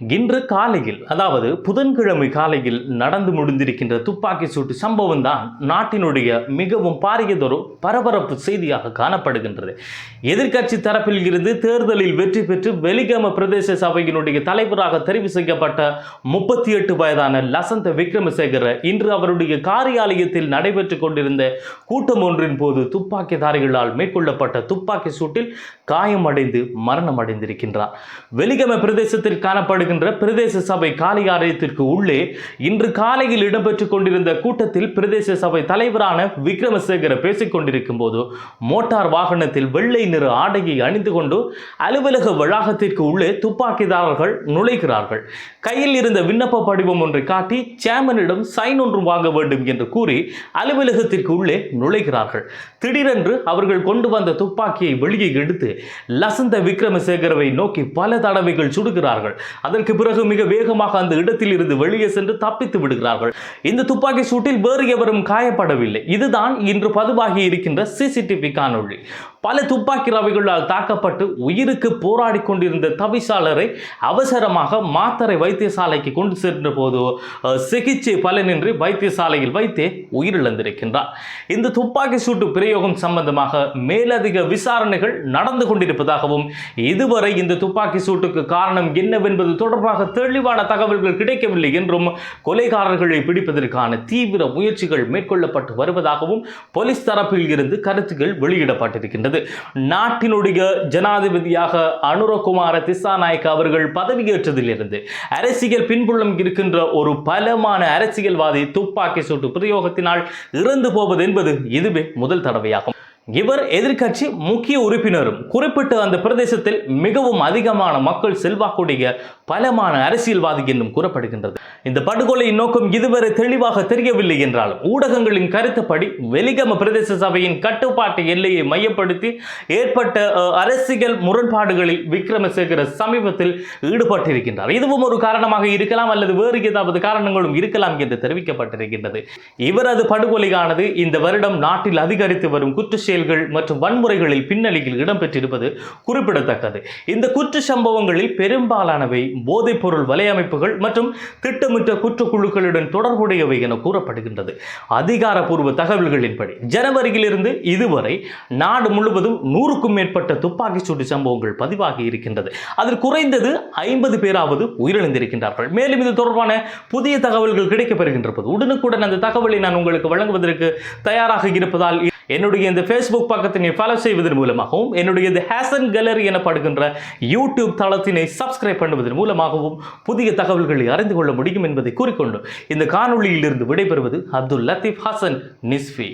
இன்று காலையில் அதாவது புதன்கிழமை காலையில் நடந்து முடிந்திருக்கின்ற துப்பாக்கி சூட்டு சம்பவம் தான் நாட்டினுடைய மிகவும் பாரியதொரு பரபரப்பு செய்தியாக காணப்படுகின்றது. எதிர்க்கட்சி தரப்பில் இருந்து தேர்தலில் வெற்றி பெற்று வெலிகம பிரதேச சபையினுடைய தலைவராக தெரிவு செய்யப்பட்ட 38 வயதான லசந்த விக்ரமசேகர இன்று அவருடைய காரியாலயத்தில் நடைபெற்றுக் கொண்டிருந்த கூட்டம் ஒன்றின் போது துப்பாக்கிதாரிகளால் மேற்கொள்ளப்பட்ட துப்பாக்கி சூட்டில் காயமடைந்து மரணம் அடைந்திருக்கின்றார். வெலிகம பிரதேசத்தில் காணப்படுகின்ற பிரதேச சபை காரியாலயத்திற்கு உள்ளே இன்று காலையில் இடம்பெற்றுக் கொண்டிருந்த கூட்டத்தில் பிரதேச சபை தலைவரான விக்ரமசேகர பேசிக் கொண்டிருக்கும் போது மோட்டார் வாகனத்தில் வெள்ளை நிற ஆடையை அணிந்து கொண்டு அலுவலக வளாகத்திற்கு உள்ளே துப்பாக்கிதாரர்கள் நுழைகிறார்கள். கையில் இருந்த விண்ணப்ப படிவம் ஒன்றை காட்டி சேர்மனிடம் சைன் ஒன்று வாங்க வேண்டும் என்று கூறி அலுவலகத்திற்கு உள்ளே நுழைகிறார்கள். திடீரென்று அவர்கள் கொண்டு வந்த துப்பாக்கியை வெளியே எடுத்து லசந்த விக்ரமசேகரவை நோக்கி பல தடவைகள் சுடுகிறார்கள். அதற்கு பிறகு மிக வேகமாக அந்த இடத்தில் இருந்து வெளியே சென்று தப்பித்து விடுகிறார்கள். இந்த துப்பாக்கி சூட்டில் வேறு எவரும் காயப்படவில்லை. இதுதான் இன்று பதிவாகி இருக்கின்ற சிசிடிவி காணொளி. பல துப்பாக்கி ரவைகளால் தாக்கப்பட்டு உயிருக்கு போராடி கொண்டிருந்த தவிசாளரை அவசரமாக மாத்தறை வைத்தியசாலைக்கு கொண்டு சென்ற போது சிகிச்சை பலனின்றி வைத்தியசாலையில் வைத்தே உயிரிழந்திருக்கின்றார். இந்த துப்பாக்கி சூட்டு பிரயோகம் சம்பந்தமாக மேலதிக விசாரணைகள் நடந்து கொண்டிருப்பதாகவும் இதுவரை இந்த துப்பாக்கி சூட்டுக்கு காரணம் என்னவென்பது தொடர்பாக தெளிவான தகவல்கள் கிடைக்கவில்லை என்றும் கொலைகாரர்களை பிடிப்பதற்கான தீவிர முயற்சிகள் மேற்கொள்ளப்பட்டு வருவதாகவும் போலீஸ் தரப்பில் இருந்து கருத்துக்கள் வெளியிடப்பட்டிருக்கின்றன. நாட்டினுடைய ஜனாதிபதியாக அனுரகுமார திசாநாயக்க அவர்கள் பதவியேற்றதிலிருந்து அரசியல் பின்புலம் இருக்கின்ற ஒரு பலமான அரசியல்வாதி துப்பாக்கி சூட்டு பிரயோகத்தினால் இறந்து போவது என்பது இதுவே முதல் தடவையாகும். இவர் எதிர்க்கட்சி முக்கிய உறுப்பினரும் குறிப்பிட்ட அந்த பிரதேசத்தில் மிகவும் அதிகமான மக்கள் செல்வாக்குடைய பலமான அரசியல்வாதி என்றும் கூறப்படுகின்றது. இந்த படுகொலையின் நோக்கம் இதுவரை தெளிவாக தெரியவில்லை என்றாலும் ஊடகங்களின் கருத்துப்படி வெலிகம பிரதேச சபையின் கட்டுப்பாட்டு எல்லையை மையப்படுத்தி ஏற்பட்ட அரசியல் முரண்பாடுகளில் விக்ரமசேகர சமீபத்தில் ஈடுபட்டிருக்கின்றார். இதுவும் ஒரு காரணமாக இருக்கலாம் அல்லது வேறு ஏதாவது காரணங்களும் இருக்கலாம் என்று தெரிவிக்கப்பட்டிருக்கின்றது. இவரது படுகொலையானது இந்த வருடம் நாட்டில் அதிகரித்து வரும் குற்ற செயல்கள் மற்றும் வன்முறைகளில் பின்னணியில் இடம்பெற்றிருப்பது குறிப்பிடத்தக்கது. இந்த குற்ற சம்பவங்களில் பெரும்பாலானவை போதைப் பொருள் வலையமைப்புகள் மற்றும் திட்டமிட்ட குற்றக்குழுக்களுடன் தொடர்புடையவை என கூறப்படுகின்றது. அதிகாரப்பூர்வ தகவல்களின்படி ஜனவரியிலிருந்து இதுவரை நாடு முழுவதும் 100க்கும் மேற்பட்ட துப்பாக்கி சூட்டு சம்பவங்கள் பதிவாகி இருக்கின்றது. அதில் குறைந்தது 50 பேராவது உயிரிழந்திருக்கின்றார்கள். மேலும் இது தொடர்பான புதிய தகவல்கள் கிடைக்கப்பெறுகின்ற போது உடனுக்குடன் அந்த தகவலை நான் உங்களுக்கு வழங்குவதற்கு தயாராக இருப்பதால் என்னுடைய இந்த Facebook பக்கத்தினை ஃபாலோ செய்வதன் மூலமாகவும் என்னுடைய இந்த ஹேசன் கேலரி எனப்படுகின்ற யூடியூப் தளத்தினை சப்ஸ்கிரைப் பண்ணுவதன் மூலமாகவும் புதிய தகவல்களை அறிந்து கொள்ள முடியும் என்பதை கூறிக்கொண்டு இந்த காணொளியில் இருந்து விடைபெறுவது அப்துல் லத்தீப் ஹசன் நிஸ்ஃபி.